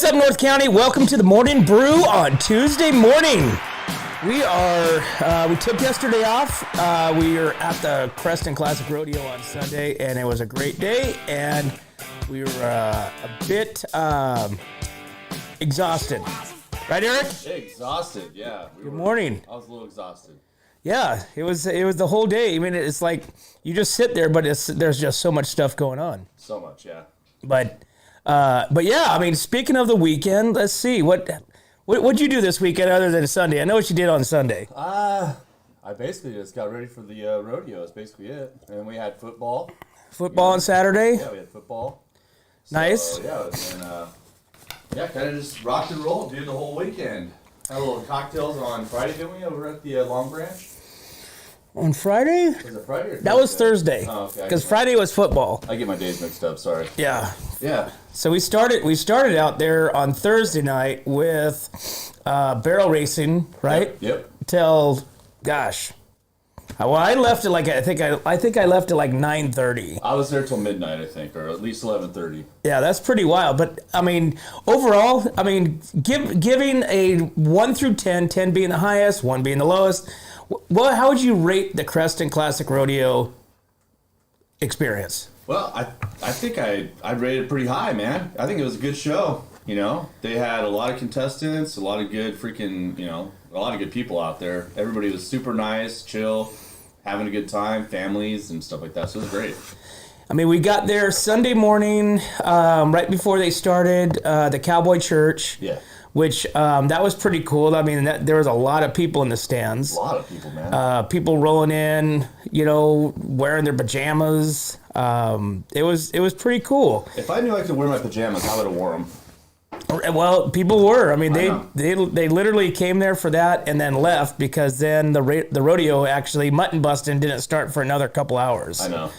What's up, North County? Welcome to the Morning Brew on Tuesday morning. We took yesterday off. We were at the Creston Classic Rodeo on Sunday, and it was a great day, and we were a bit exhausted. Right, Eric? Exhausted, yeah. Good morning. I was a little exhausted. Yeah, it was the whole day. I mean, it's like you just sit there, but there's just so much stuff going on. So much, yeah. But yeah, I mean, speaking of the weekend, let's see what'd you do this weekend other than Sunday? I know what you did on Sunday. I basically just got ready for the rodeo. That's basically it. And we had football. Football on Saturday. Yeah, we had football. Nice. Yeah, and kind of just rocked and rolled, dude, the whole weekend. Had a little cocktails on Friday, didn't we, over at the Long Branch? On Friday? Was it Friday or Thursday? That was Thursday. Oh, okay. Because Friday was football. I get my days mixed up, sorry. Yeah. Yeah. So we started out there on Thursday night with barrel racing, right? Yep. Till, gosh. Well, I left at I think I left at like 9:30. I was there till midnight, I think, or at least 11:30. Yeah, that's pretty wild. But I mean, overall, I mean, giving a 1 through 10, 10 being the highest, 1 being the lowest. Well, how would you rate the Creston Classic Rodeo experience? Well, I think I'd rate it pretty high, man. I think it was a good show. You know, they had a lot of contestants, a lot of good a lot of good people out there. Everybody was super nice, chill, having a good time, families and stuff like that. So it was great. I mean, we got there Sunday morning, right before they started the Cowboy Church. Yeah. Which that was pretty cool. I mean, there was a lot of people in the stands. A lot of people, man. People rolling in, wearing their pajamas. It was pretty cool. If I knew I could wear my pajamas, I would have worn them. Well, people were. I mean, they literally came there for that and then left because then the rodeo actually mutton busting didn't start for another couple hours. I know.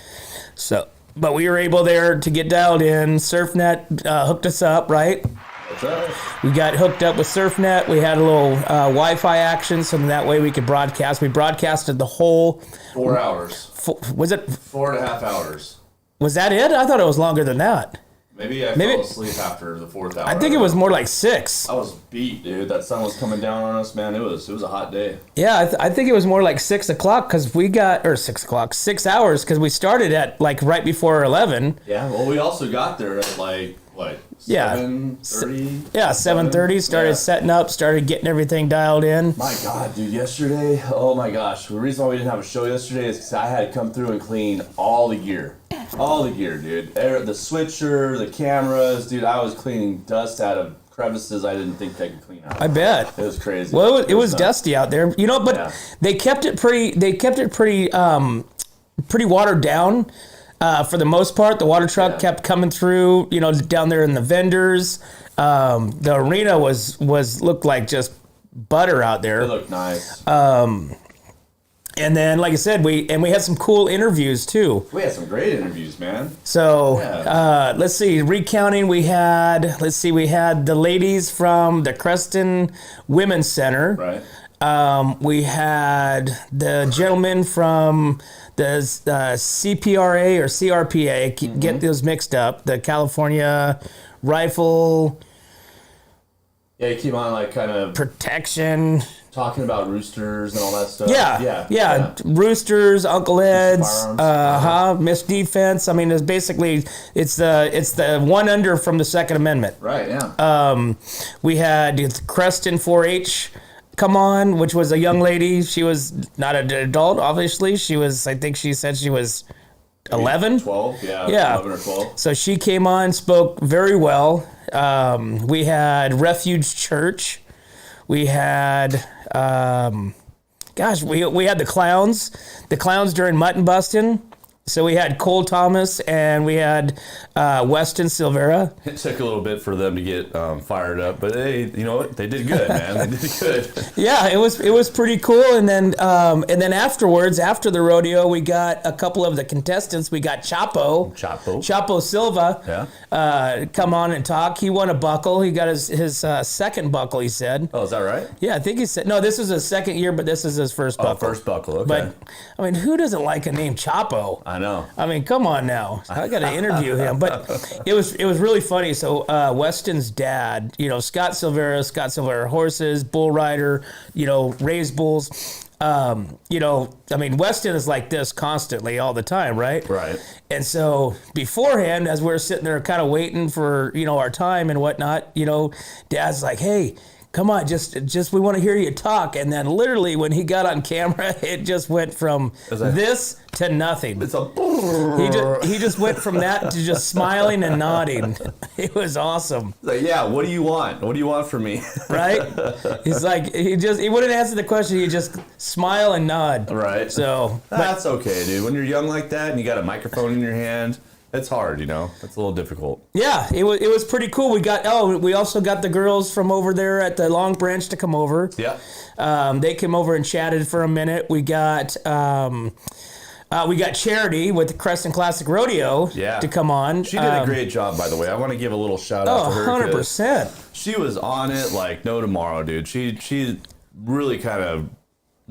So, but we were able there to get dialed in. SurfNet hooked us up, right? That's right. We got hooked up with SurfNet. We had a little Wi-Fi action, so that way we could broadcast. We broadcasted the whole 4 hours. Was it 4.5 hours? Was that it? I thought it was longer than that. Maybe I fell asleep after the 4th hour. I think it was more like 6. I was beat, dude. That sun was coming down on us, man. It was a hot day. Yeah, I think it was more like 6 o'clock because we got, or 6 o'clock, 6 hours because we started at like right before 11. Yeah, well, we also got there at like, what, 7:30? Yeah, 7:30. Started setting up, started getting everything dialed in. My God, dude, yesterday, oh my gosh. The reason why we didn't have a show yesterday is because I had to come through and clean all the gear. All the gear, dude. The switcher, the cameras, dude. I was cleaning dust out of crevices I didn't think I could clean out. I bet. It was crazy. Well, it was dusty out there, but they kept it pretty watered down. For the most part, the water truck kept coming through, down there in the vendors. The arena looked like just butter out there. It looked nice. And then, like I said, we had some cool interviews too. We had some great interviews, man. So let's see. Recounting, we had the ladies from the Creston Women's Center. Right. We had the gentleman from the CPRA or CRPA. Get those mixed up. The California Rifle. Yeah, you keep on like kind of protection. Talking about roosters and all that stuff. Yeah. Roosters, Uncle Ed's, Miss Defense. I mean, it's basically it's the one under from the Second Amendment. Right. Yeah. We had Creston 4-H come on, which was a young lady. She was not an adult, obviously. She was. I think she said she was 11. 12. Yeah. 11 or 12. So she came on, spoke very well. We had Refuge Church. We had, we had the clowns during mutton busting. So we had Cole Thomas and we had Weston Silvera. It took a little bit for them to get fired up, but they did good, man. They did good. Yeah, it was pretty cool. And then afterwards, after the rodeo, we got a couple of the contestants. We got Chapo Silva. Yeah. Come on and talk. He won a buckle. He got his second buckle. He said. Oh, is that right? Yeah, I think he said. No, this is his second year, but this is his first buckle. First buckle. Okay. But I mean, who doesn't like a name Chapo? I know. I mean, come on now. I got to interview him. But it was really funny. So Weston's dad, Scott Silvera horses, bull rider, raised bulls. Weston is like this constantly all the time, right? Right. And so beforehand, as we're sitting there kind of waiting for, our time and whatnot, Dad's like, hey, come on, just we want to hear you talk. And then literally when he got on camera, it just went from this to nothing. It's a he just went from that to just smiling and nodding. It was awesome. like, yeah, what do you want? What do you want from me? Right? He's like, he wouldn't answer the question. He just smile and nod. Right. So That's okay, dude. When you're young like that and you got a microphone in your hand, it's hard, It's a little difficult. yeah, it was pretty cool. We also got the girls from over there at the Long Branch to come over. Yeah. They came over and chatted for a minute. We got Charity with the Crescent Classic Rodeo to come on. She did a great job, by the way. I want to give a little shout out to her. 100%. She was on it like no tomorrow, dude. She really kind of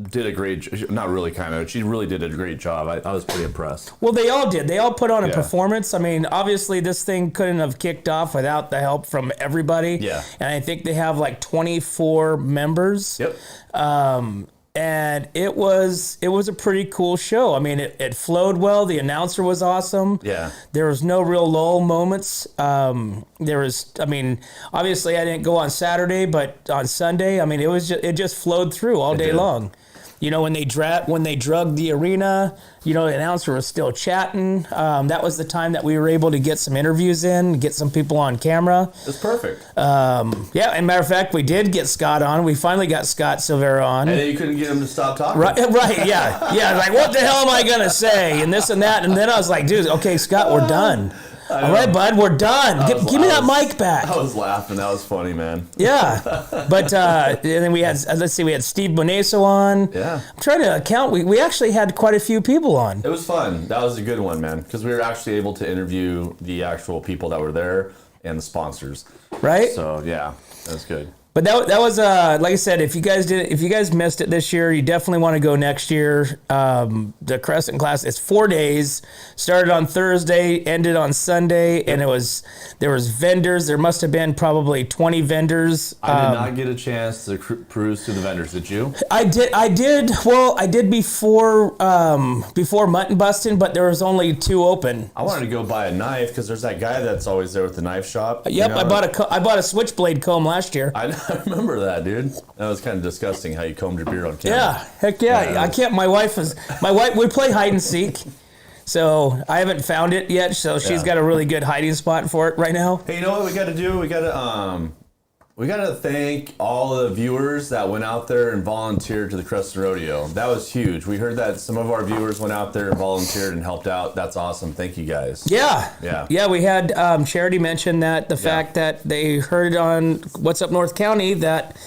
did a great, not really kind of, she really did a great job. I was pretty impressed. Well, they all did. They all put on a performance. I mean, obviously this thing couldn't have kicked off without the help from everybody. Yeah. And I think they have like 24 members. Yep. And it was a pretty cool show. I mean, it flowed well. The announcer was awesome. Yeah. There was no real lull moments. Obviously I didn't go on Saturday, but on Sunday, I mean, it just flowed through all day long. When they drugged the arena, the announcer was still chatting. That was the time that we were able to get some interviews in, get some people on camera. It's perfect. And matter of fact, we did get Scott on. We finally got Scott Silvera on. And then you couldn't get him to stop talking. Right, yeah. Like, what the hell am I gonna say? And this and that. And then I was like, dude, okay, Scott, we're done. All right, bud, we're done. Give me that mic back. I was laughing. That was funny, man. Yeah, but and then we had we had Steve Bonaso on. Yeah. I'm trying to count. We actually had quite a few people on. It was fun. That was a good one, man, because we were actually able to interview the actual people that were there and the sponsors. Right. So yeah, that was good. But that was like I said, if you guys missed it this year, you definitely want to go next year. The Crescent Class, it's 4 days. Started on Thursday, ended on Sunday, and there was vendors. There must have been probably 20 vendors. I did not get a chance to peruse through the vendors. Did you? I did. Well, I did before mutton busting, but there was only 2 open. I wanted to go buy a knife because there's that guy that's always there with the knife shop. Yep, I bought a switchblade comb last year. I remember that, dude. That was kind of disgusting how you combed your beard on camera. Yeah, heck yeah. I can't. My wife, we play hide and seek. So I haven't found it yet. So she's got a really good hiding spot for it right now. Hey, you know what we got to do? We got to thank all the viewers that went out there and volunteered to the Crescent Rodeo. That was huge. We heard that some of our viewers went out there and volunteered and helped out. That's awesome. Thank you guys. Yeah. We had Charity mention that the fact that they heard on What's Up North County that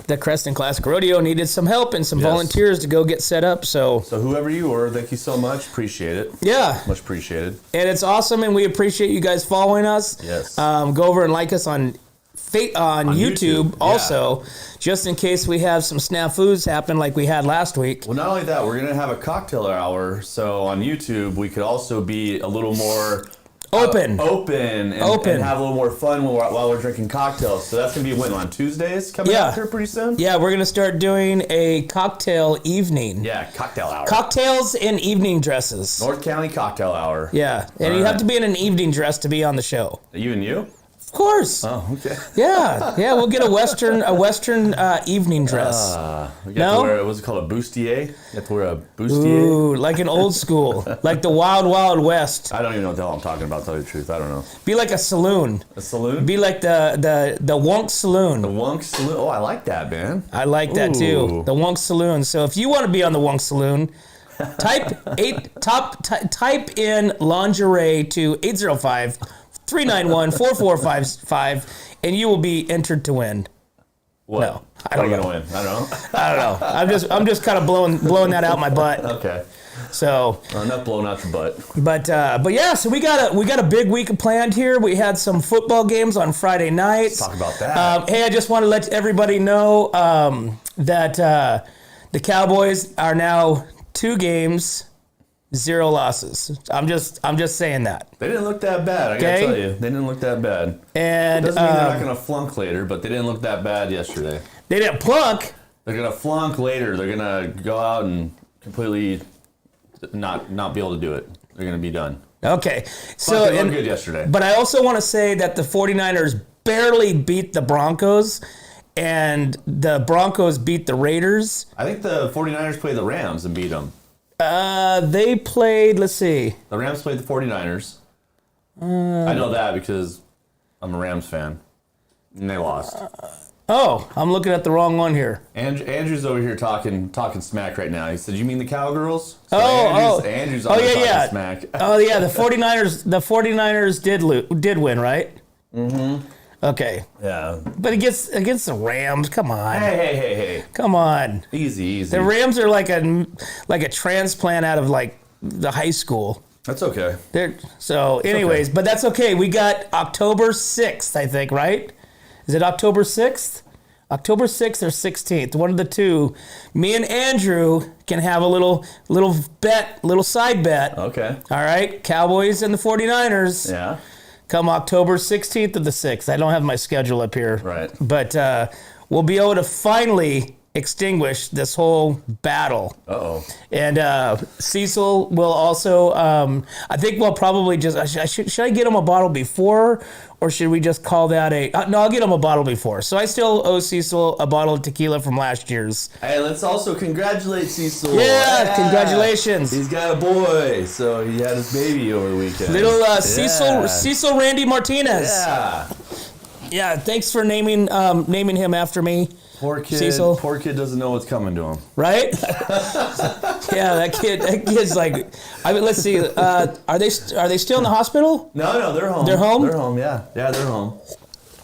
the Crescent Classic Rodeo needed some help and some volunteers to go get set up. So whoever you were, thank you so much. Appreciate it. Yeah. Much appreciated. And it's awesome, and we appreciate you guys following us. Yes. Go over and like us on YouTube also, just in case we have some snafus happen like we had last week. Well, not only that, we're going to have a cocktail hour. So on YouTube, we could also be a little more open and have a little more fun while we're drinking cocktails. So that's going to be on Tuesdays coming up here pretty soon? Yeah, we're going to start doing a cocktail evening. Yeah, cocktail hour. Cocktails in evening dresses. North County cocktail hour. Yeah, and you have to be in an evening dress to be on the show. You and you? Of course. Oh, okay. Yeah, we'll get a western evening dress. We got to wear, what's it called, a bustier? You have to wear a bustier? Ooh, like an old school, like the Wild Wild West. I don't even know what the hell I'm talking about, to tell you the truth. I don't know. Be like a saloon. A saloon? Be like the Wonk Saloon. The Wonk Saloon? Oh, I like that, man. I like that too. The Wonk Saloon. So if you want to be on the Wonk Saloon, type in lingerie to 805-391-4455, and you will be entered to win. What? No, I don't know. Gonna win? I don't know. I don't know. I'm just kind of blowing that out my butt. Okay. So enough blowing out your butt. But yeah, so we got a big week planned here. We had some football games on Friday nights. Let's talk about that. Hey, I just want to let everybody know that the Cowboys are now 2 games, 0 losses. I'm just saying that. They didn't look that bad. I gotta tell you, they didn't look that bad. And doesn't mean they're not gonna flunk later, but they didn't look that bad yesterday. They didn't plunk. They're gonna flunk later. They're gonna go out and completely not be able to do it. They're gonna be done. Okay. So they looked good yesterday. But I also want to say that the 49ers barely beat the Broncos, and the Broncos beat the Raiders. I think the 49ers played the Rams and beat them. They played, let's see. The Rams played the 49ers. I know that because I'm a Rams fan. And they lost. Oh, I'm looking at the wrong one here. Andrew's over here talking smack right now. He said, "You mean the Cowgirls?" So Andrew's yeah. smack. Oh yeah, the 49ers did win, right? Mm-hmm. Okay. Yeah. But against the Rams, come on. Hey. Come on. Easy. The Rams are like a transplant out of like the high school. That's okay. Anyways, but that's okay. We got October 6th, I think, right? Is it October 6th? October 6th or 16th, one of the two. Me and Andrew can have a little side bet. Okay. All right? Cowboys and the 49ers. Yeah. Come October 16th of the 6th. I don't have my schedule up here. Right. But we'll be able to finally extinguish this whole battle. Uh-oh. And Cecil will also, I think we'll probably just, should I get him a bottle before, or should we just call that no, I'll get him a bottle before. So I still owe Cecil a bottle of tequila from last year's. Hey, let's also congratulate Cecil. Yeah, congratulations. He's got a boy, so he had his baby over the weekend. Little Cecil Randy Martinez. Yeah. Yeah, thanks for naming him after me. Poor kid. Cecil. Poor kid doesn't know what's coming to him. Right? Yeah, that kid's like. Let's see. Are they still in the hospital? No, they're home. They're home? They're home. Yeah, they're home.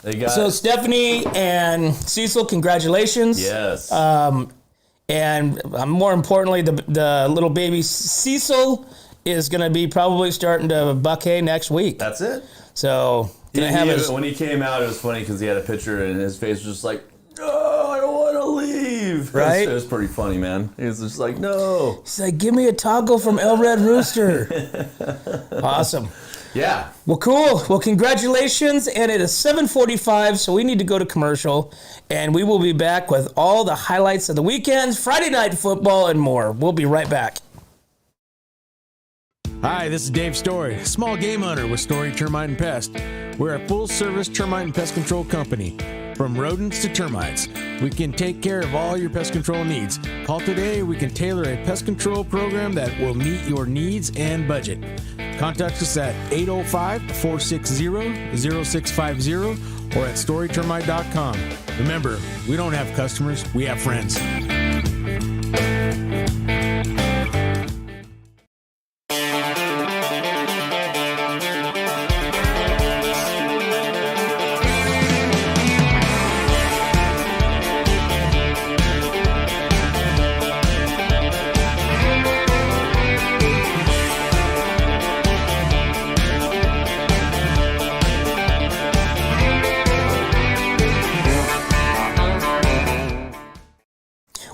They got. So Stephanie and Cecil, congratulations. Yes. And more importantly, the little baby Cecil is going to be probably starting to buck hay next week. That's it. So when he came out, it was funny because he had a picture and his face was just like, "Oh, I don't want to leave." Right? It was pretty funny, man. He was just like, "No." He's like, "Give me a taco from El Red Rooster." Awesome. Yeah. Well, cool. Well, congratulations. And it is 7:45, so we need to go to commercial. And we will be back with all the highlights of the weekends, Friday night football, and more. We'll be right back. Hi, this is Dave Story, small game hunter with Story Termite and Pest. We're a full-service termite and pest control company. From rodents to termites, we can take care of all your pest control needs. Call today, we can tailor a pest control program that will meet your needs and budget. Contact us at 805-460-0650 or at storytermite.com. Remember, we don't have customers, we have friends.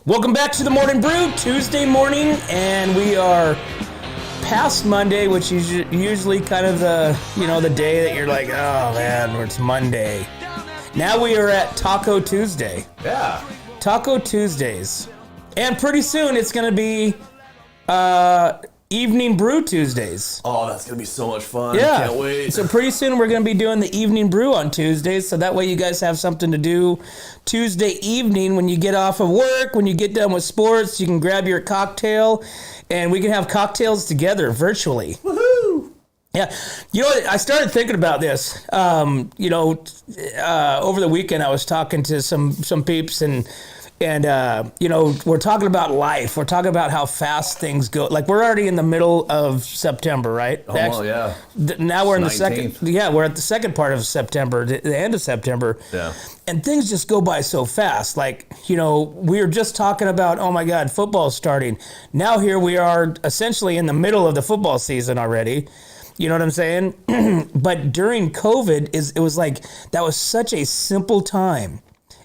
Welcome back to the Morning Brew, Tuesday morning, and we are past Monday, which is usually kind of the day that you're like, oh man, it's Monday. Now we are at Taco Tuesday. Yeah. Taco Tuesdays. And pretty soon it's going to be Evening Brew Tuesdays. Oh, that's going to be so much fun. Yeah. Can't wait. So pretty soon we're going to be doing the Evening Brew on Tuesdays, so that way you guys have something to do Tuesday evening when you get off of work, when you get done with sports, you can grab your cocktail, and we can have cocktails together virtually. Woohoo! Yeah. You know, I started thinking about this. Over the weekend I was talking to some peeps, and we're talking about life. We're talking about how fast things go. Like, we're already in the middle of September, right? Oh, well, yeah. Now we're in the 19th. second. Yeah, we're at the second part of September, the end of September. Yeah. And things just go by so fast. Like, we were just talking about, oh my God, football's starting. Now here we are essentially in the middle of the football season already. You know what I'm saying? But during COVID, it was like, that was such a simple time.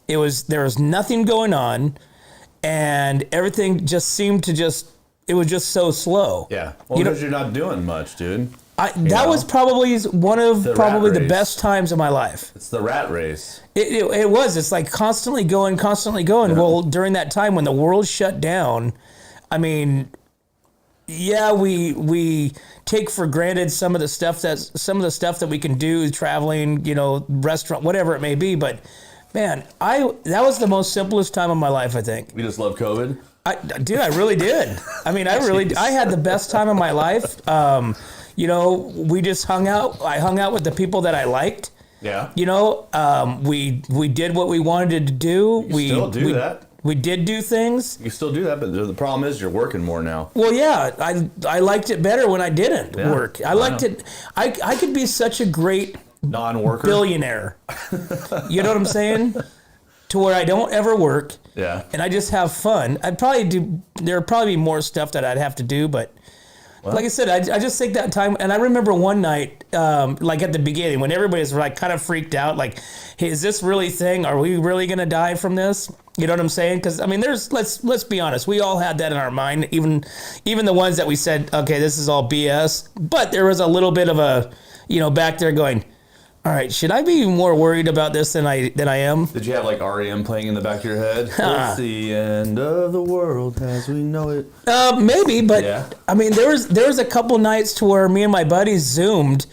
There was nothing going on, and everything just seemed to it was just so slow. Yeah. Well, You know- because you're not doing much, dude. That was probably one of The probably rat the race. best times of my life. It's the rat race. It was. It's like constantly going. Yeah. Well, during that time when the world shut down, I mean, yeah, we take for granted some of the stuff that we can do, traveling, restaurant, whatever it may be. But man, that was the most simplest time of my life, I think. We just love COVID. Dude, I really did. I mean, I had the best time of my life. We just hung out. I hung out with the people that I liked. Yeah. We did what we wanted to do. You still do that. We did do things. You still do that, but the problem is you're working more now. Well, yeah, I liked it better when I didn't work. I liked it. I could be such a great non-worker billionaire. You know what I'm saying? To where I don't ever work. Yeah. And I just have fun. There'd probably be more stuff that I'd have to do, but like I said, I just think that time, and I remember one night, like at the beginning, when everybody's like kind of freaked out, like, hey, is this really a thing? Are we really going to die from this? You know what I'm saying? Because I mean, let's be honest, we all had that in our mind, even the ones that we said, okay, this is all BS, but there was a little bit of a, back there going, all right, should I be more worried about this than I am? Did you have like REM playing in the back of your head? It's the end of the world as we know it. Maybe, but Yeah. I mean, there was a couple nights to where me and my buddies Zoomed,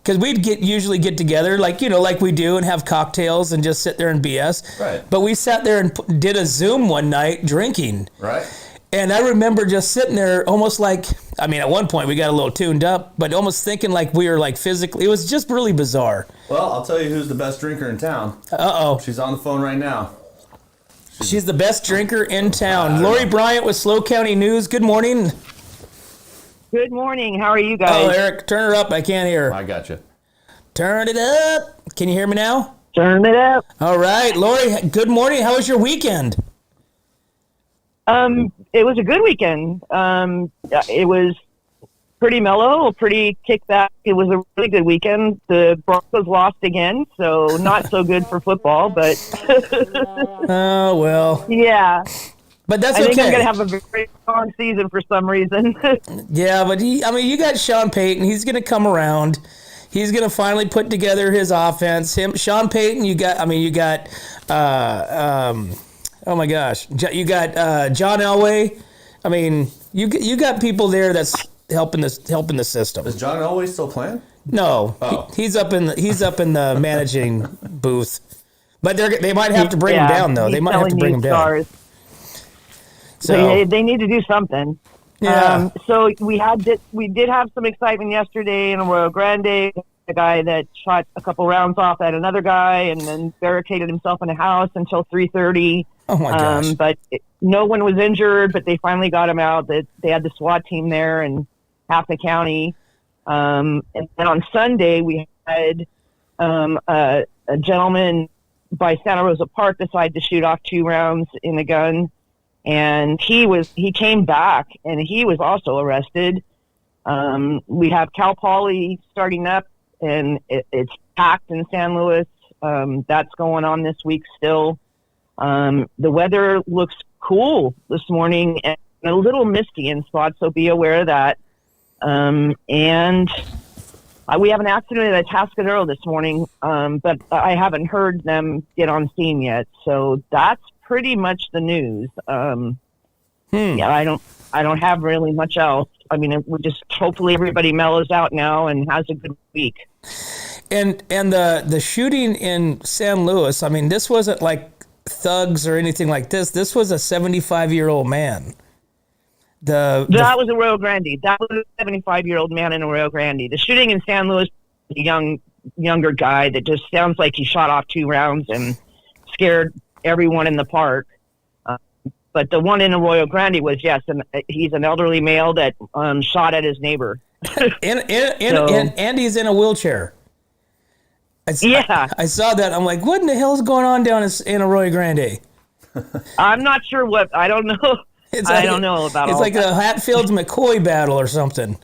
because we'd usually get together like we do and have cocktails and just sit there and BS. Right. But we sat there and did a Zoom one night drinking. Right. And I remember just sitting there almost like, I mean, at one point we got a little tuned up, but almost thinking like we were like physically, it was just really bizarre. Well, I'll tell you who's the best drinker in town. Uh-oh. She's on the phone right now. She's the best drinker in town. Lori Bryant with Slow County News. Good morning. Good morning. How are you guys? Oh, Eric, turn her up. I can't hear. I got you. Turn it up. Can you hear me now? Turn it up. All right. Lori, good morning. How was your weekend? It was a good weekend. It was pretty mellow, pretty kickback. It was a really good weekend. The Broncos lost again, so not so good for football, but Oh, well. yeah. But that's I think okay. I'm going to have a very strong season for some reason. Yeah, but you got Sean Payton. He's going to come around. He's going to finally put together his offense. Sean Payton, oh my gosh, you got John Elway. I mean, you got people there that's helping the system. Is John Elway still playing? No, Oh. he's up in the managing booth. But they might have to bring him down though. he's They might have to selling bring him new down. stars. So They need to do something. Yeah. So we did have some excitement yesterday in Arroyo Grande. The guy that shot a couple rounds off at another guy and then barricaded himself in a house until 3:30. oh my gosh. But no one was injured. But they finally got him out. They had the SWAT team there and half the county. And then on Sunday we had a gentleman by Santa Rosa Park decide to shoot off 2 rounds in a gun. And he came back and he was also arrested. We have Cal Poly starting up and it's packed in San Luis. That's going on this week still. The weather looks cool this morning and a little misty in spots, so be aware of that. And we have an accident at Atascadero this morning, but I haven't heard them get on scene yet. So that's pretty much the news. Yeah, I don't have really much else. I mean, we just hopefully everybody mellows out now and has a good week. And the shooting in San Luis, I mean, this wasn't like thugs or anything like this. This was a 75-year-old man. That was Arroyo Grande. That was a 75-year-old man in Arroyo Grande. The shooting in San Luis, a younger guy that just sounds like he shot off 2 rounds and scared everyone in the park. But the one in Arroyo Grande was, yes, and he's an elderly male that shot at his neighbor. and he's in a wheelchair. Yeah. I saw that. I'm like, what in the hell is going on down in Arroyo Grande? I'm not sure what. I don't know. I don't know about all It's like that. a Hatfields McCoy battle or something.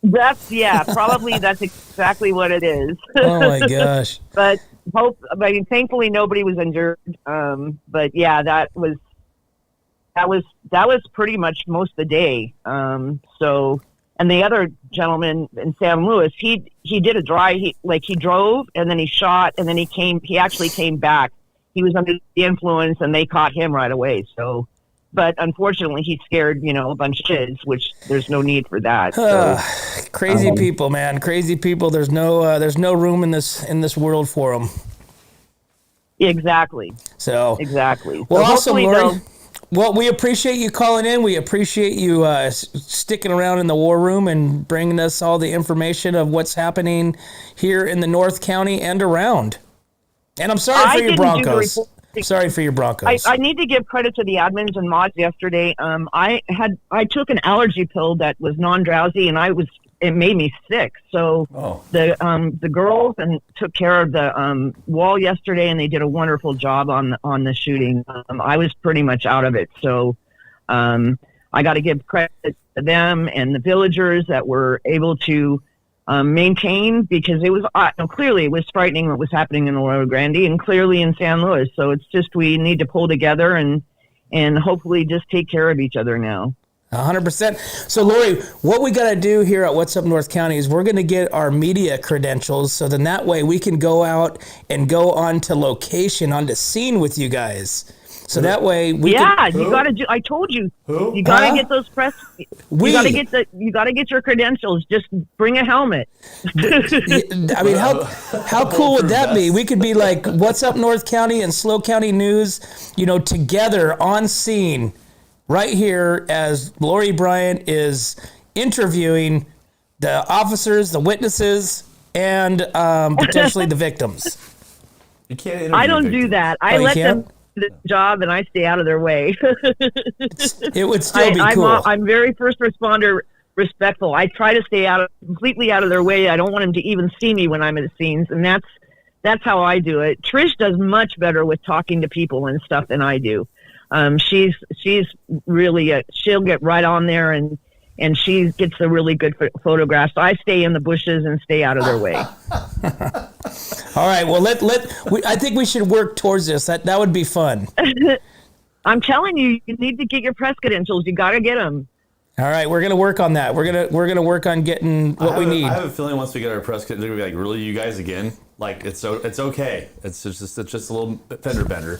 Probably that's exactly what it is. Oh my gosh. But thankfully nobody was injured. But yeah, that was that was pretty much most of the day. So, and the other gentleman in San Luis, he did a dry, he drove and then he shot and then he actually came back. He was under the influence and they caught him right away. So, but unfortunately he scared, a bunch of kids, which there's no need for that. So, crazy people, man. Crazy people. There's no room in this world for them. Exactly. So exactly. Well, so awesome, Lori. Well, we appreciate you calling in. We appreciate you sticking around in the war room and bringing us all the information of what's happening here in the North County and around. And I'm sorry for your Broncos. Sorry for your Broncos. I need to give credit to the admins and mods yesterday. I took an allergy pill that was non-drowsy, and it made me sick. So the girls took care of the wall yesterday, and they did a wonderful job on the shooting. I was pretty much out of it, so I got to give credit to them and the villagers that were able to maintain, because it was clearly it was frightening what was happening in Rio Grande and clearly in San Luis. So it's just we need to pull together and hopefully just take care of each other now. 100%. So, Lori, what we got to do here at What's Up North County is we're going to get our media credentials, so then that way we can go out and go on to location, on to scene with you guys. So that way we you got to do. I told you. Who? You got to get those press. You got to get your credentials. Just bring a helmet. I mean, how cool would that be? We could be like What's Up North County and Slow County News, together on scene right here as Lori Bryant is interviewing the officers, the witnesses, and potentially the victims. You can't interview I don't victims. do that. I let them do the job and I stay out of their way. It would still be cool. I'm very first responder respectful. I try to stay completely out of their way. I don't want them to even see me when I'm at the scenes, and that's how I do it. Trish does much better with talking to people and stuff than I do. She's really she'll get right on there and she gets a really good photograph. So I stay in the bushes and stay out of their way. All right. Well, I think we should work towards this. That would be fun. I'm telling you, you need to get your press credentials. You got to get them. All right, we're gonna work on that. We're gonna work on getting what we need. I have a feeling once we get our press kit, they're gonna be like, "Really, you guys again?" Like it's okay. It's just a little fender bender.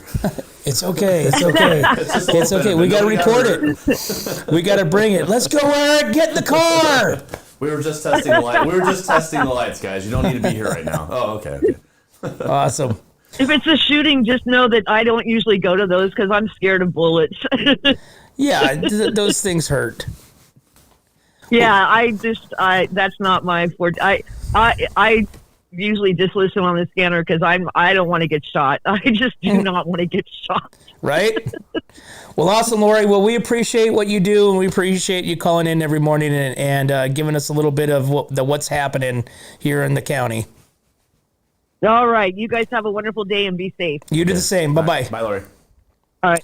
It's okay. It's okay. It's okay. We gotta record it. We gotta bring it. Let's go, Eric. Get in the car. We were just testing the light. We were just testing the lights, guys. You don't need to be here right now. Oh, okay. Awesome. If it's a shooting, just know that I don't usually go to those because I'm scared of bullets. Yeah, those things hurt. Yeah, that's not my forte. I usually just listen on the scanner because I don't want to get shot. I just do not want to get shot. Right? Well, awesome, Lori. Well, we appreciate what you do, and we appreciate you calling in every morning and giving us a little bit of what's happening here in the county. All right. You guys have a wonderful day and be safe. You do the same. Bye-bye. Bye, Lori. All right.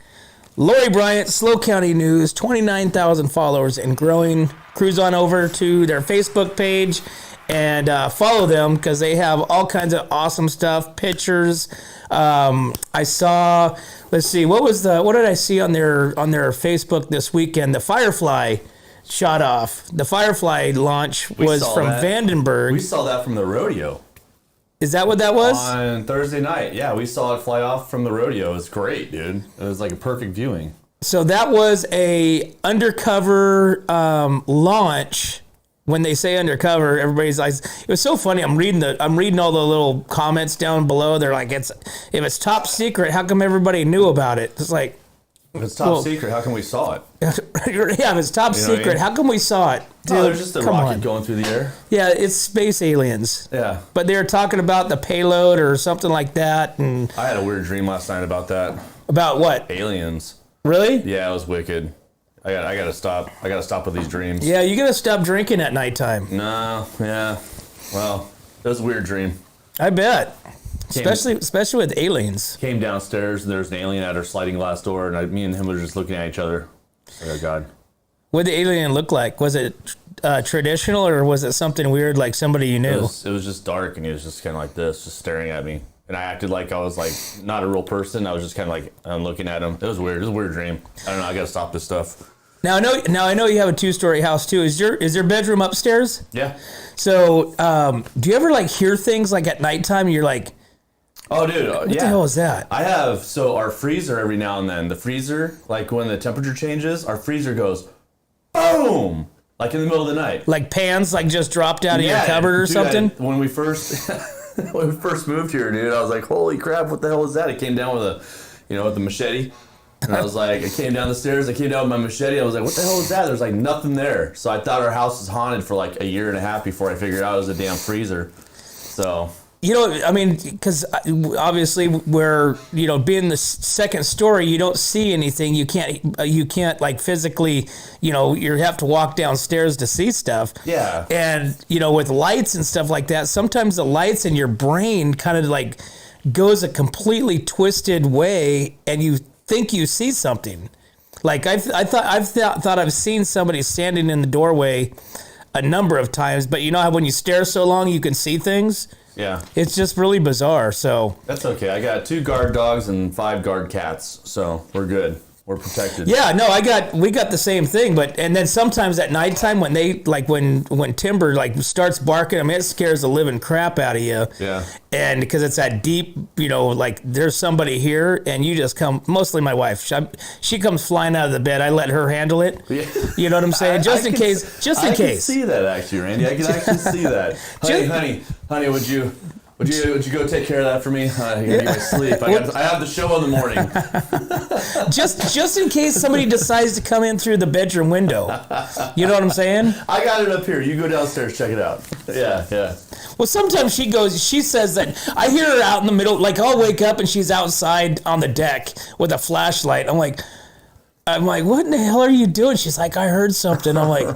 Lori Bryant, Slow County News, 29,000 followers and growing. Cruise on over to their Facebook page and follow them because they have all kinds of awesome stuff, pictures. I saw, let's see, what did I see on their Facebook this weekend? The Firefly shot off. The Firefly launch was from Vandenberg. We saw that from the rodeo. Is that what that was? On Thursday night. Yeah, we saw it fly off from the rodeo. It was great, dude. It was like a perfect viewing. So that was a undercover launch. When they say undercover, everybody's like, it was so funny. I'm reading all the little comments down below. They're like, if it's top secret, how come everybody knew about it? It's like, if it's top secret, how come we saw it? Yeah, if it's top secret, how come we saw it? Dude, there's just a rocket going through the air. Yeah, it's space aliens. Yeah. But they were talking about the payload or something like that. And I had a weird dream last night about that. About what? Aliens. Really? Yeah, it was wicked. I gotta stop. I gotta stop with these dreams. Yeah, you gotta stop drinking at nighttime. No, yeah. Well, it was a weird dream. I bet. Especially with aliens. Came downstairs and there's an alien at our sliding glass door, and me and him were just looking at each other. Like, oh God. What did the alien look like? Was it traditional or was it something weird like somebody you knew? It was just dark, and he was just kind of like this, just staring at me. and I acted like I was like not a real person. I was just kind of like looking at him. It was weird. It was a weird dream. I don't know. I gotta stop this stuff. Now I know you have a 2-story house too. Is your bedroom upstairs? Yeah. So do you ever like hear things like at nighttime? And you're like, oh, dude. what the hell is that? I have our freezer every now and then. The freezer, like when the temperature changes, our freezer goes boom, like in the middle of the night. Like pans like just dropped out of your cupboard or dude, something? When we first moved here, dude, I was like, holy crap, what the hell is that? It came down with with the machete. And I was like, I came down the stairs, I came down with my machete, I was like, what the hell is that? There's like nothing there. So I thought our house was haunted for like a year and a half before I figured out it was a damn freezer. So... I mean, because obviously where, being the second story, you don't see anything. You can't like physically, you have to walk downstairs to see stuff. Yeah. And, with lights and stuff like that, sometimes the lights in your brain kind of like goes a completely twisted way and you think you see something. Like I've thought I've seen somebody standing in the doorway a number of times, but you know how when you stare so long, you can see things? Yeah. It's just really bizarre, so... That's okay. I got 2 guard dogs and 5 guard cats, so we're good. We're protected. Yeah, no, we got the same thing, and then sometimes at nighttime when they, like when Timber, like, starts barking, I mean, it scares the living crap out of you. Yeah. And because it's that deep, like, there's somebody here, and you just come, mostly my wife, she comes flying out of the bed, I let her handle it. Yeah. You know what I'm saying? Just in case. I can see that, actually, Randy. I can actually see that. Honey, would you go take care of that for me? I gotta get my sleep. I have the show in the morning. just in case somebody decides to come in through the bedroom window. You know what I'm saying? I got it up here. You go downstairs, check it out. Yeah. Well, sometimes she says that I hear her out in the middle, like I'll wake up and she's outside on the deck with a flashlight. I'm like, what in the hell are you doing? She's like, I heard something. I'm like,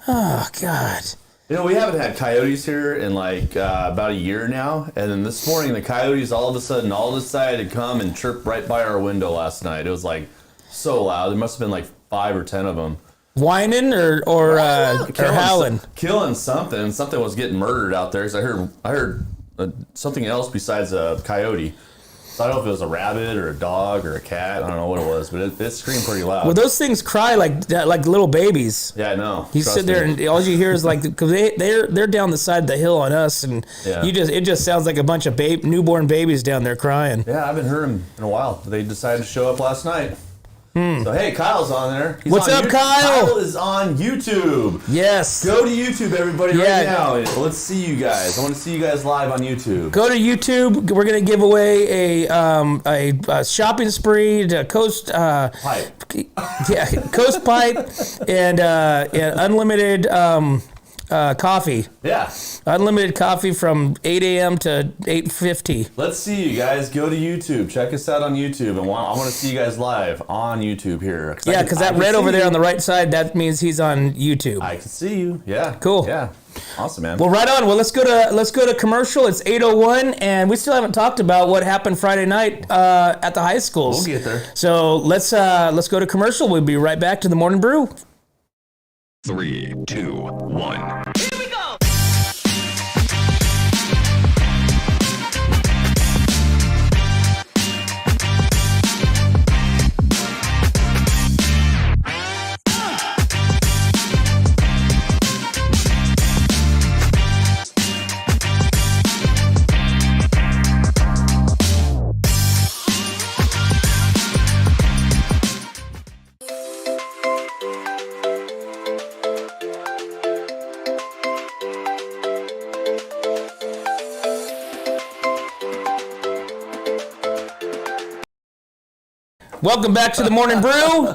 oh God. We haven't had coyotes here in like about a year now, and then this morning the coyotes all of a sudden all decided to come and chirp right by our window last night. It was like so loud. There must have been like 5 or 10 of them. Whining or howling? Killing something. Something was getting murdered out there because I heard something else besides a coyote. So I don't know if it was a rabbit or a dog or a cat. I don't know what it was, but it screamed pretty loud. Well, those things cry like little babies. Yeah, I know. You sit there and all you hear is like, because they're down the side of the hill on us, and it just sounds like a bunch of newborn babies down there crying. Yeah, I haven't heard them in a while. They decided to show up last night. So, hey, Kyle's on there. What's up, Kyle? Kyle is on YouTube. Yes. Go to YouTube, everybody, right now. Let's see you guys. I want to see you guys live on YouTube. Go to YouTube. We're going to give away a shopping spree to Coast Pipe. Yeah, Coast Pipe and unlimited coffee. Yeah. Unlimited coffee from 8 a.m. to 8:50. Let's see you guys. Go to YouTube. Check us out on YouTube. And I want to see you guys live on YouTube here. Because that red over there on the right side, that means he's on YouTube. I can see you. Yeah. Cool. Yeah. Awesome, man. Well, right on. Well, let's go to commercial. It's 8:01, and we still haven't talked about what happened Friday night at the high schools. We'll get there. So let's go to commercial. We'll be right back to the Morning Brew. 3, 2, 1. Here we go! Welcome back to the Morning Brew.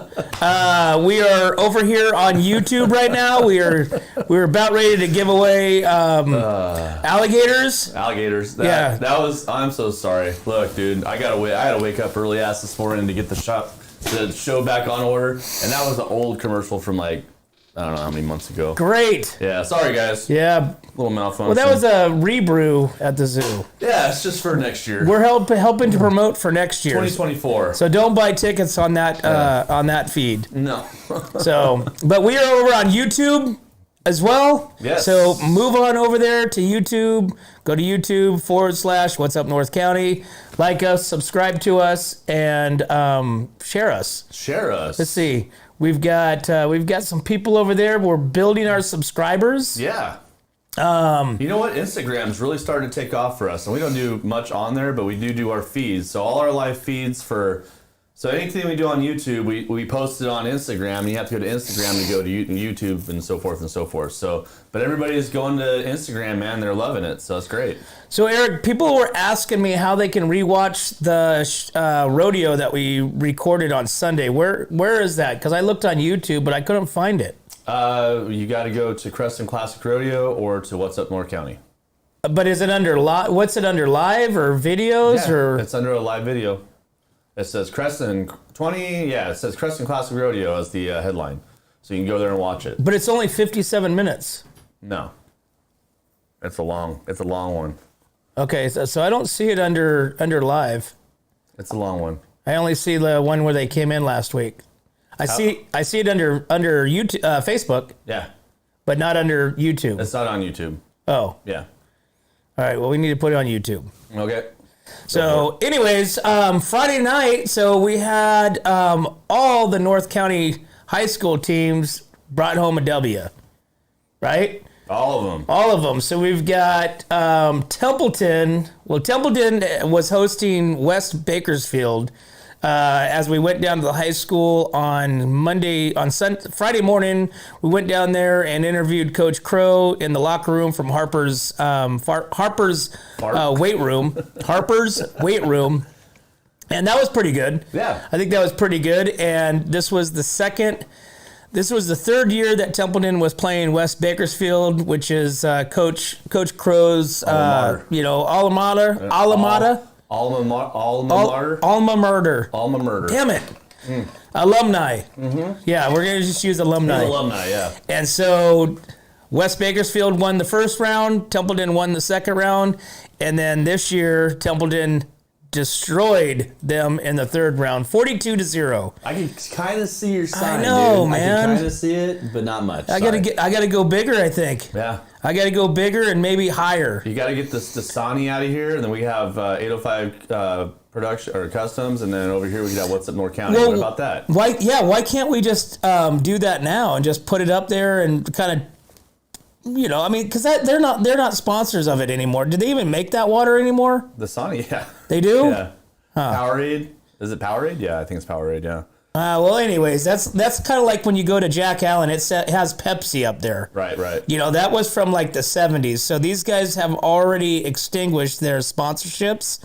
We are over here on YouTube right now. We're about ready to give away alligators. Alligators. Yeah. That was. I'm so sorry. Look, dude, I had to wake up early ass this morning to get the show back on order, and that was an old commercial from like I don't know how many months ago. Great. Yeah. Sorry, guys. Yeah. Little malfunction. Well, that was a rebrew at the zoo. Yeah, it's just for next year. We're helping to promote for next year. 2024. So don't buy tickets on that feed. No. So, but we are over on YouTube. as well. Yes. So move on over there to YouTube. Go to YouTube / What's Up North County. Like us, subscribe to us, and share us. Share us. Let's see. We've got some people over there. We're building our subscribers. Yeah. You know what? Instagram's really starting to take off for us, and we don't do much on there, but we do our feeds. So all our live feeds so anything we do on YouTube, we post it on Instagram, and you have to go to Instagram to go to YouTube and so forth and so forth. So, but everybody's going to Instagram, man. They're loving it, so it's great. So Eric, people were asking me how they can rewatch the rodeo that we recorded on Sunday. Where is that? Because I looked on YouTube, but I couldn't find it. You got to go to Creston Classic Rodeo or to What's Up North County. But is it under what's it under, live or videos? Yeah, or it's under a live video. It says Creston 20. Yeah, it says Creston Classic Rodeo as the headline, so you can go there and watch it. But it's only 57 minutes. No, it's a long one. Okay, so I don't see it under live. It's a long one. I only see the one where they came in last week. I see it under YouTube, Facebook, Yeah, but not under YouTube. it's not on YouTube. Oh, Yeah. all right. Well, we need to put it on YouTube. Okay. So, anyways, Friday night, so we had all the North County high school teams brought home a W, right? All of them. All of them. So we've got Templeton. Well, Templeton was hosting West Bakersfield as we went down to the high school on Friday morning. We went down there and interviewed Coach Crow in the locker room from Harper's weight room. Harper's weight room. And that was pretty good. Yeah. I think that was pretty good. And this was the third year that Templeton was playing West Bakersfield, which is Coach Crow's alma mater. Alma mater. Damn it. Alumni. Mm-hmm. Yeah, we're going to just use alumni. Alumni, yeah. And so West Bakersfield won the first round, Templeton won the second round, and then this year Templeton destroyed them in the third round, 42-0. I can kind of see your sign, I know, dude. man. I can kind of see it, but not much. I gotta go bigger, I think. Yeah. I gotta go bigger and maybe higher. You got to get the Dasani out of here, and then we have 805 production or customs, and then over here we got What's Up North County. What about that? Why can't we just do that now and just put it up there and kind of, because they're not sponsors of it anymore. Do they even make that water anymore? Dasani, yeah. They do? Yeah. Powerade. Is it Powerade? Yeah, I think it's Powerade, yeah. Well, anyways, that's kind of like when you go to Jack Allen, it has Pepsi up there. Right. That was from like the 70s. So these guys have already extinguished their sponsorships.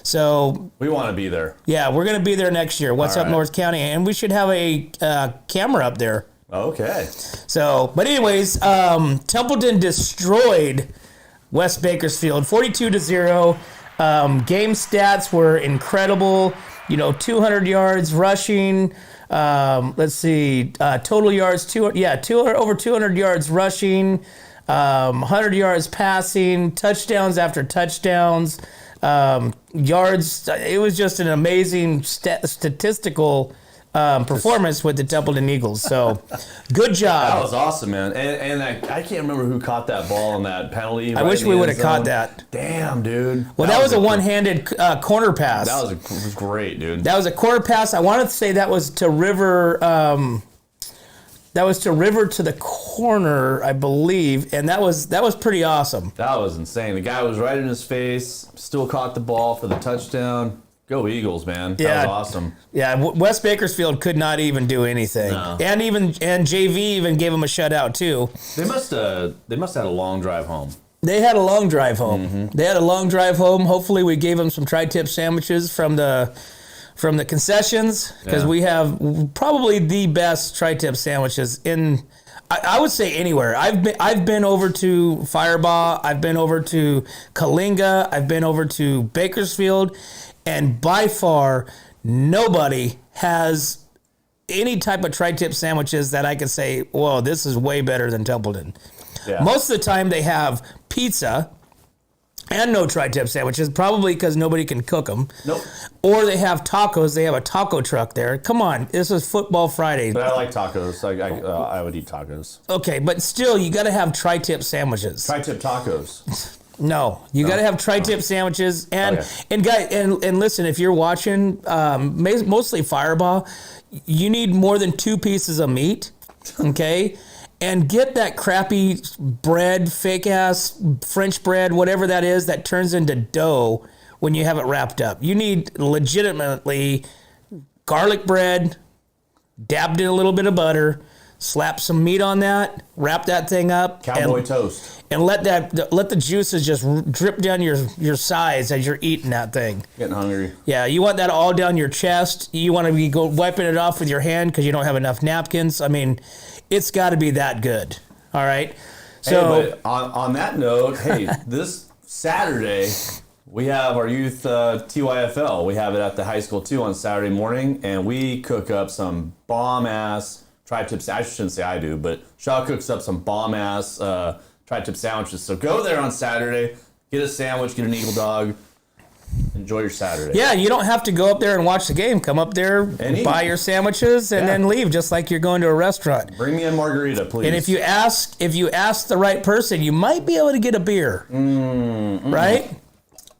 So we want to be there. Yeah, we're going to be there next year. What's Up North County? And we should have a camera up there. Okay. So, but anyways, Templeton destroyed West Bakersfield 42-0. Game stats were incredible. 200 yards rushing. Let's see, total yards, over 200 yards rushing, 100 yards passing, touchdowns after touchdowns, yards. It was just an amazing statistical performance with the Templeton Eagles. So, good job. That was awesome, man. And I can't remember who caught that ball on that penalty. I wish we would have caught that. Damn, dude. Well, that was a one-handed corner pass. That was great, dude. That was a corner pass. I wanted to say that was to River. That was to River to the corner, I believe, and that was pretty awesome. That was insane. The guy was right in his face, still caught the ball for the touchdown. Go Eagles, man. That was awesome. Yeah, West Bakersfield could not even do anything. No. And JV even gave them a shutout too. They must have had a long drive home. They had a long drive home. Mm-hmm. They had a long drive home. Hopefully we gave them some tri-tip sandwiches from the concessions, because we have probably the best tri-tip sandwiches in, I would say, anywhere. I've been over to Firebaugh. I've been over to Kalinga. I've been over to Bakersfield. And by far, nobody has any type of tri-tip sandwiches that I could say, whoa, this is way better than Templeton. Yeah. Most of the time they have pizza, and no tri-tip sandwiches, probably because nobody can cook them. Nope. Or they have tacos. They have a taco truck there. Come on, this is Football Friday. But I like tacos. I would eat tacos. Okay, but still, you got to have tri-tip sandwiches. Tri-tip tacos. No, you got to have tri-tip sandwiches. And and listen, if you're watching, mostly Fireball, you need more than 2 pieces of meat. Okay. And get that crappy bread, fake ass French bread, whatever that is, that turns into dough when you have it wrapped up. You need legitimately garlic bread, dabbed in a little bit of butter, slap some meat on that, wrap that thing up, Cowboy toast, and let the juices just drip down your sides as you're eating that thing. Getting hungry. Yeah, you want that all down your chest. You want to be wiping it off with your hand because you don't have enough napkins. I mean, it's got to be that good. All right. So hey, but on that note, hey, this Saturday we have our youth TYFL. We have it at the high school too on Saturday morning, and we cook up some bomb ass tri-tips. I shouldn't say I do, but Shaw cooks up some bomb ass tri-tip sandwiches. So go there on Saturday, get a sandwich, get an Eagle Dog. Enjoy your Saturday. Yeah, you don't have to go up there and watch the game. Come up there, buy your sandwiches, and then leave, just like you're going to a restaurant. Bring me a margarita, please. And if you ask the right person, you might be able to get a beer. Right?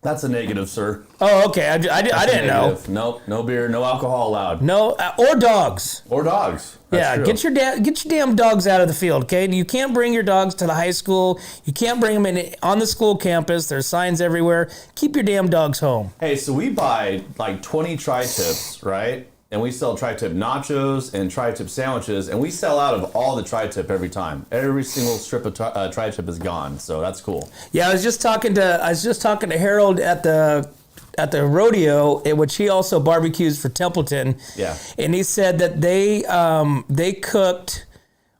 That's a negative, sir. Oh, okay. I didn't know. Nope, no beer, no alcohol allowed. No, or dogs. Or dogs. That's true. Get your damn dogs out of the field, okay? You can't bring your dogs to the high school. You can't bring them on the school campus. There's signs everywhere. Keep your damn dogs home. Hey, so we buy like 20 tri-tips, right? And we sell tri-tip nachos and tri-tip sandwiches, and we sell out of all the tri-tip every time. Every single strip of tri-tip is gone, so that's cool. Yeah, I was just talking to Harold at the rodeo, in which he also barbecues for Templeton. Yeah. And he said that they cooked,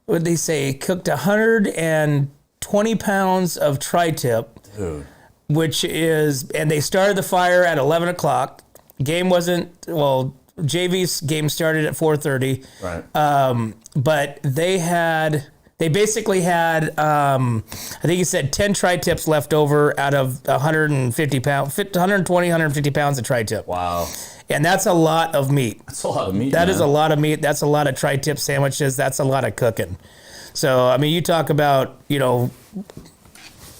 what did they say? Cooked 120 pounds of tri-tip. Dude. Which is, and they started the fire at 11 o'clock. Game wasn't, JV's game started at 4:30. Right. But they basically had, I think he said 10 tri-tips left over out of 120, 150 pounds of tri-tip. Wow. And that's a lot of meat. That's a lot of meat. That is a lot of meat. That's a lot of tri-tip sandwiches. That's a lot of cooking. So, I mean, you talk about,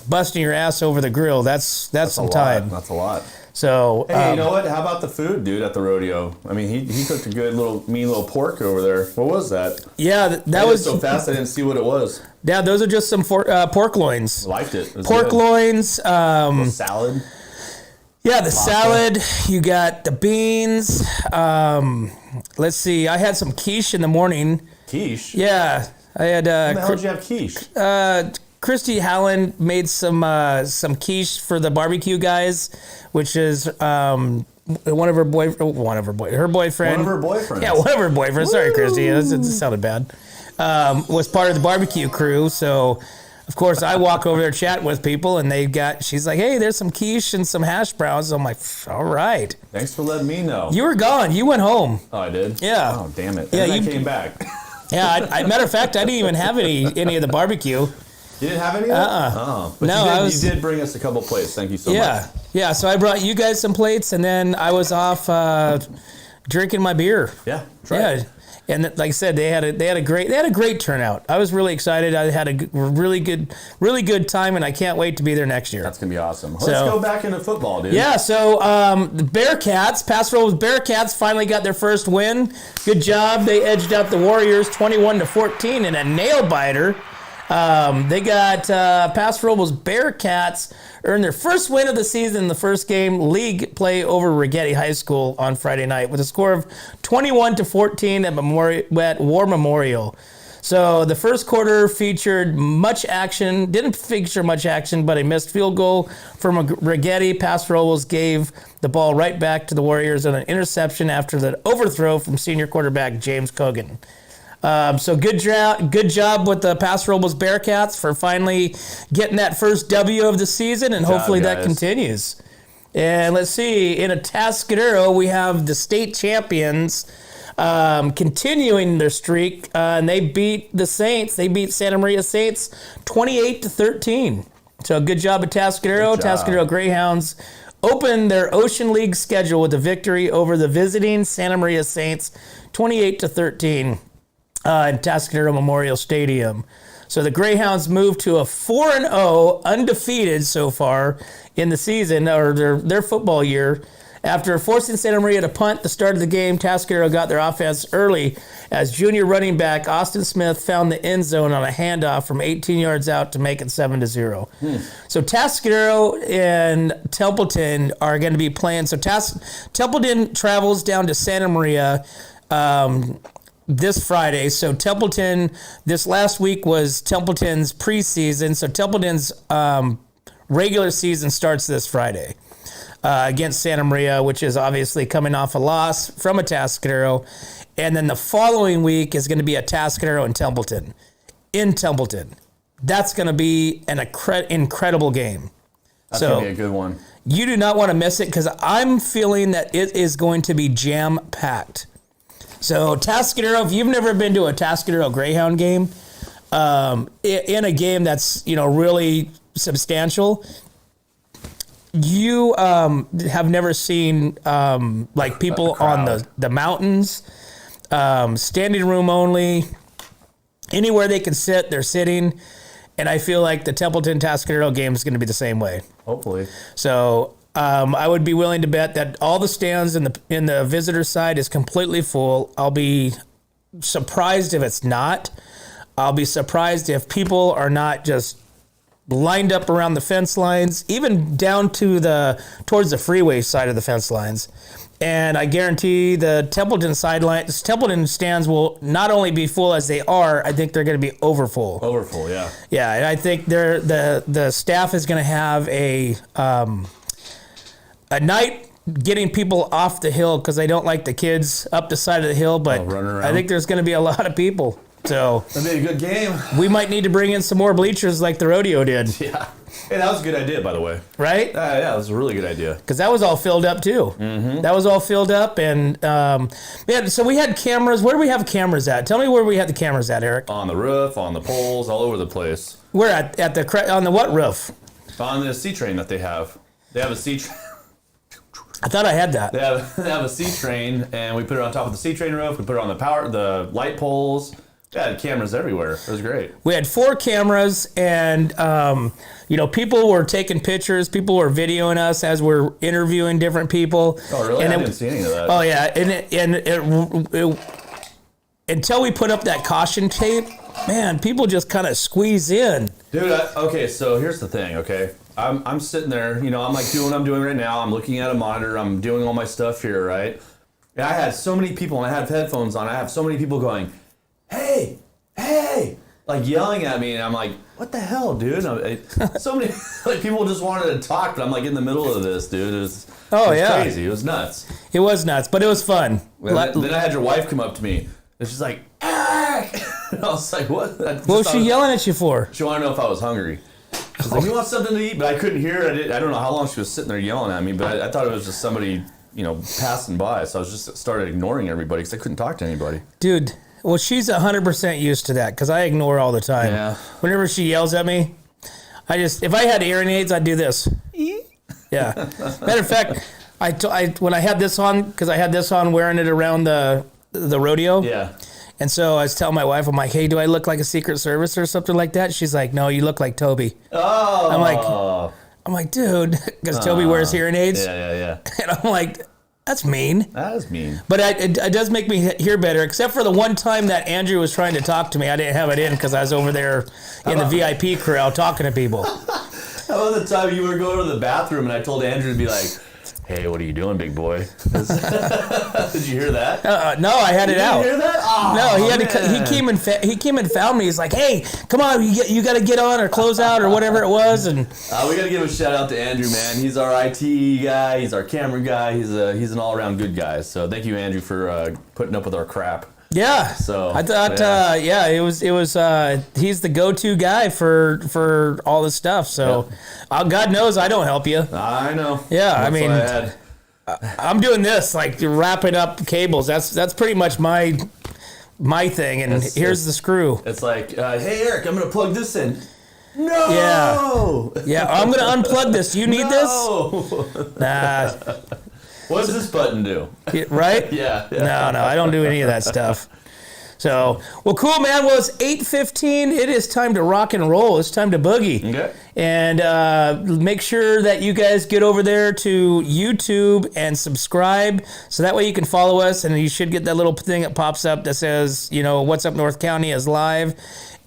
busting your ass over the grill. That's some time. That's a lot. So hey, you know what? How about the food, dude, at the rodeo? I mean, he cooked a good mean little pork over there. What was that? Yeah, that was so fast I didn't see what it was. Yeah, those are just some pork loins. Liked it. It was pork good. loins. Salad. Yeah, the salad. You got the beans. Let's see. I had some quiche in the morning. Quiche. Yeah, I had. How the hell did you have quiche? Christy Hallen made some quiche for the barbecue guys, which is her boyfriend. One of her boyfriends. Yeah, one of her boyfriends. Sorry, Christy. It sounded bad. Was part of the barbecue crew, so of course I walk over there chatting with people, and she's like, "Hey, there's some quiche and some hash browns." I'm like, "All right." Thanks for letting me know. You were gone. You went home. Oh, I did. Yeah. Oh, damn it. Yeah, and I came back. Yeah. Matter of fact, I didn't even have any of the barbecue. You didn't have any of that? Oh. But no, you did bring us a couple plates. Thank you so much. Yeah, so I brought you guys some plates, and then I was off drinking my beer. Yeah, right. And like I said, they had a great turnout. I was really excited. I had a really good time, and I can't wait to be there next year. That's gonna be awesome. Let's go back into football, dude. Yeah. So the Bearcats, Pass Roll's Bearcats, finally got their first win. Good job. They edged out the Warriors 21-14 in a nail biter. They got Pass Robles Bearcats earned their first win of the season in the first game league play over Rigetti High School on Friday night with a score of 21-14 at War Memorial. So the first quarter featured much action, didn't feature much action, but a missed field goal from Rigetti. Pass Robles gave the ball right back to the Warriors on an interception after the overthrow from senior quarterback James Cogan. So good job with the Pass Robles Bearcats for finally getting that first W of the season, and hopefully that continues. And let's see, in Atascadero, we have the state champions continuing their streak, and they beat the Saints. They beat Santa Maria Saints 28-13. So good job at Tascadero. Good job. Tascadero Greyhounds opened their Ocean League schedule with a victory over the visiting Santa Maria Saints, 28-13, in Tascadero Memorial Stadium. So the Greyhounds moved to a 4-0, undefeated so far in the season, or their football year. After forcing Santa Maria to punt the start of the game, Tascadero got their offense early as junior running back Austin Smith found the end zone on a handoff from 18 yards out to make it 7-0. So Tascadero and Templeton are going to be playing. So Templeton travels down to Santa Maria this Friday. So Templeton, this last week was Templeton's preseason. So Templeton's regular season starts this Friday. Against Santa Maria, which is obviously coming off a loss from a Tascadero. And then the following week is going to be a Tascadero and Templeton. In Templeton. That's going to be an incredible game. That's going to be a good one. You do not want to miss it because I'm feeling that it is going to be jam-packed. So Tascadero, if you've never been to a Tascadero Greyhound game, in a game that's, really substantial, you have never seen like people on the mountains, standing room only, anywhere they can sit, they're sitting. And I feel like the Templeton Tascadero game is going to be the same way. Hopefully. So I would be willing to bet that all the stands in the visitor side is completely full. I'll be surprised if it's not. I'll be surprised if people are not just lined up around the fence lines, even down to towards the freeway side of the fence lines. And I guarantee the Templeton stands will not only be full as they are, I think they're going to be overfull. Overfull, yeah. Yeah, and I think the staff is going to have a night getting people off the hill because they don't like the kids up the side of the hill, but I think there's going to be a lot of people. So that'd be a good game. We might need to bring in some more bleachers like the rodeo did. Yeah. Hey, that was a good idea, by the way. Right? Yeah, that was a really good idea. Because that was all filled up, too. Mm-hmm. That was all filled up. And, so we had cameras. Where do we have cameras at? Tell me where we had the cameras at, Eric. On the roof, on the poles, all over the place. Where on the what roof? On the C-train that they have. They have a C-train. I thought I had that. They have a C-train, and we put it on top of the C-train roof. We put it on the light poles. Yeah, cameras everywhere. It was great. We had 4 cameras, and people were taking pictures. People were videoing us as we're interviewing different people. Oh, really? And I didn't see any of that. Oh, yeah. And until we put up that caution tape, man, people just kind of squeeze in. Dude, okay, so here's the thing, okay? I'm sitting there, I'm like doing what I'm doing right now. I'm looking at a monitor. I'm doing all my stuff here, right? And I had so many people, and I have headphones on. I have so many people going, hey, like yelling at me, and I'm like, what the hell, dude? So many people just wanted to talk, but I'm like in the middle of this, dude. It was crazy. It was nuts. It was nuts, but it was fun. Then I had your wife come up to me, and she's like, Eric! And I was like, what? What was she yelling at you for? She wanted to know if I was hungry. She's like, you want something to eat? But I couldn't hear it. I don't know how long she was sitting there yelling at me, but I thought it was just somebody, passing by. So I was just started ignoring everybody because I couldn't talk to anybody. Dude. Well, she's 100% used to that because I ignore all the time. Yeah. Whenever she yells at me, if I had hearing aids, I'd do this. Yeah. Matter of fact, when I had this on, because I had this on wearing it around the rodeo. Yeah. And so I was telling my wife, I'm like, hey, do I look like a Secret Service or something like that? She's like, no, you look like Toby. Oh. I'm like, dude, because Toby wears hearing aids. Yeah. And I'm like, that's mean. That is mean. But it does make me hear better, except for the one time that Andrew was trying to talk to me. I didn't have it in because I was over there in the VIP crowd talking to people. How about the time you were going to the bathroom and I told Andrew to be like, hey, what are you doing, big boy? Did you hear that? No, I had it out. You hear that? Oh, no, he had to. He came and found me. He's like, "Hey, come on, you got to get on or close out or whatever it was." And we got to give a shout out to Andrew, man. He's our IT guy. He's our camera guy. He's an all around good guy. So thank you, Andrew, for putting up with our crap. Yeah. So I thought, it was. He's the go-to guy for all this stuff. So, God knows I don't help you. I know. Yeah, That's I mean, I'm doing this like wrapping up cables. That's pretty much my thing. And here's the screw. It's like, hey Eric, I'm gonna plug this in. No. Yeah, I'm gonna unplug this. You need this? Nah. What does this button do? Right? Yeah. No, I don't do any of that stuff. So, well, cool, man. Well, it's 8:15. It is time to rock and roll. It's time to boogie. Okay. And make sure that you guys get over there to YouTube and subscribe, so that way you can follow us, and you should get that little thing that pops up that says, What's Up North County is live.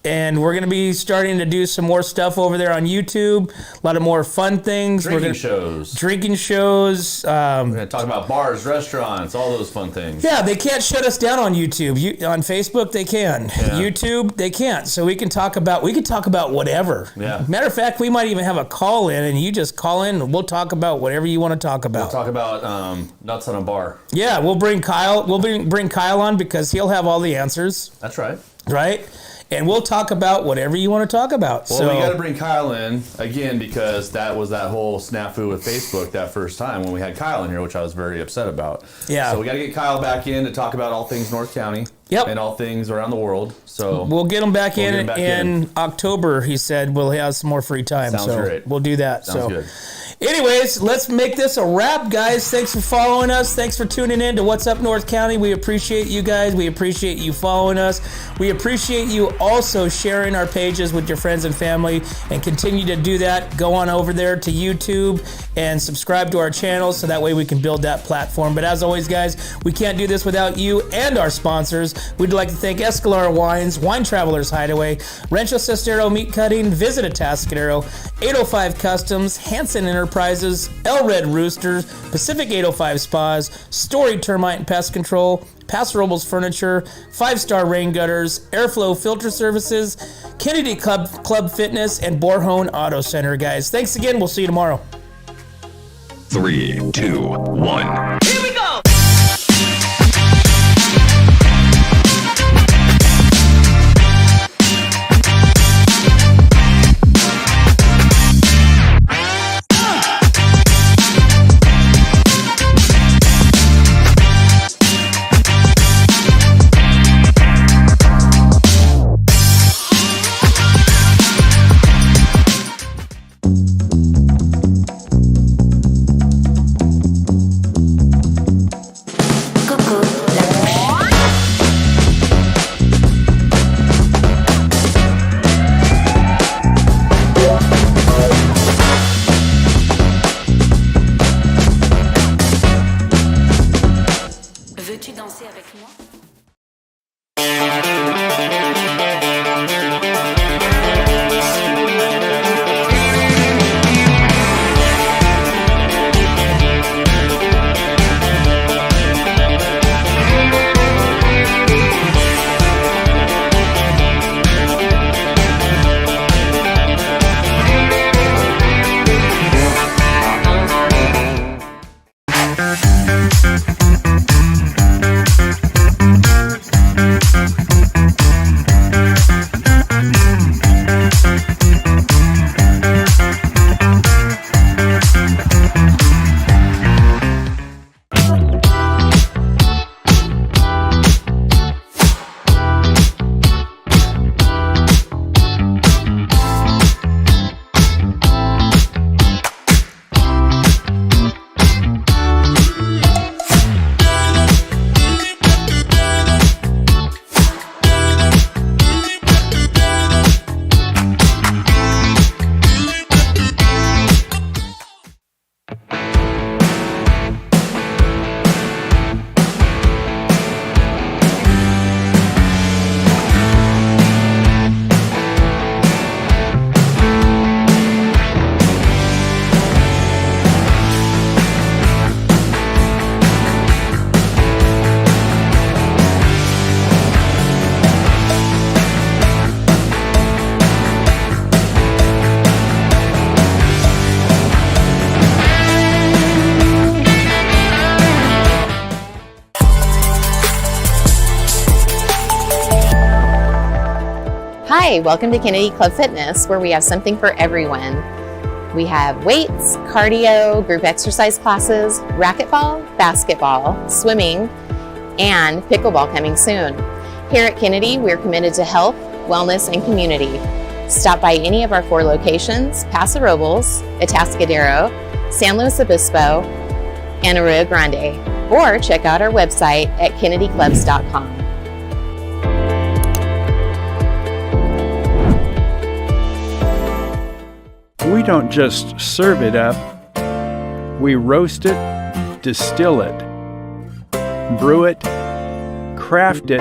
And we're going to be starting to do some more stuff over there on YouTube. A lot of more fun things. Drinking shows. We're going to talk about bars, restaurants, all those fun things. Yeah, they can't shut us down on YouTube. On Facebook, they can. Yeah. YouTube, they can't. So we can talk about whatever. Yeah. Matter of fact, we might even have a call in, and you just call in, and we'll talk about whatever you want to talk about. We'll talk about nuts on a bar. Yeah, we'll bring Kyle. We'll bring Kyle on because he'll have all the answers. That's right. Right? And we'll talk about whatever you want to talk about. Well, we got to bring Kyle in again because that was that whole snafu with Facebook that first time when we had Kyle in here, which I was very upset about. Yeah. So we got to get Kyle back in to talk about all things North County. Yep. And all things around the world. So we'll get him back in October. He said we'll have some more free time. Sounds great. We'll do that. Sounds good. Anyways, let's make this a wrap, guys. Thanks for following us. Thanks for tuning in to What's Up North County. We appreciate you guys. We appreciate you following us. We appreciate you also sharing our pages with your friends and family, and continue to do that. Go on over there to YouTube and subscribe to our channel so that way we can build that platform. But as always, guys, we can't do this without you and our sponsors. We'd like to thank Escalar Wines, Wine Travelers Hideaway, Rancho Sestero Meat Cutting, Visit Atascadero, 805 Customs, Hanson Enterprises, El Red Roosters, Pacific 805 Spas, Story Termite and Pest Control, Paso Robles Furniture, 5-Star Rain Gutters, Airflow Filter Services, Kennedy Club Fitness, and Borhone Auto Center, guys. Thanks again. We'll see you tomorrow. 3, 2, 1. Here we go! Veux-tu danser avec moi? Hi, welcome to Kennedy Club Fitness, where we have something for everyone. We have weights, cardio, group exercise classes, racquetball, basketball, swimming, and pickleball coming soon. Here at Kennedy, we're committed to health, wellness, and community. Stop by any of our 4 locations: Paso Robles, Atascadero, San Luis Obispo, and Arroyo Grande, or check out our website at kennedyclubs.com. We don't just serve it up, we roast it, distill it, brew it, craft it,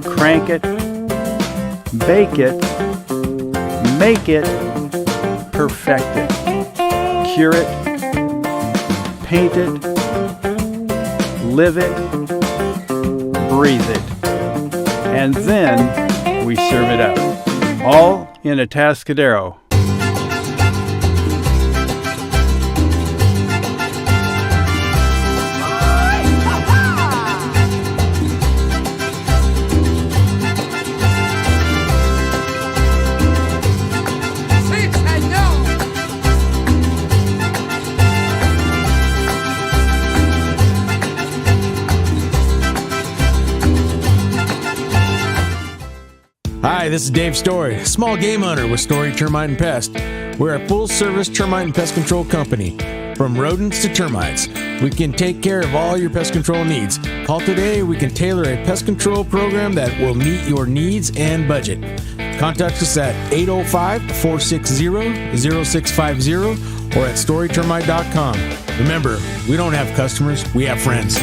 crank it, bake it, make it, perfect it, cure it, paint it, live it, breathe it, and then we serve it up, all in Atascadero. Hi, this is Dave Story, small game hunter with Story Termite and Pest. We're a full-service termite and pest control company. From rodents to termites, we can take care of all your pest control needs. Call today, we can tailor a pest control program that will meet your needs and budget. Contact us at 805-460-0650 or at storytermite.com. Remember, we don't have customers, we have friends.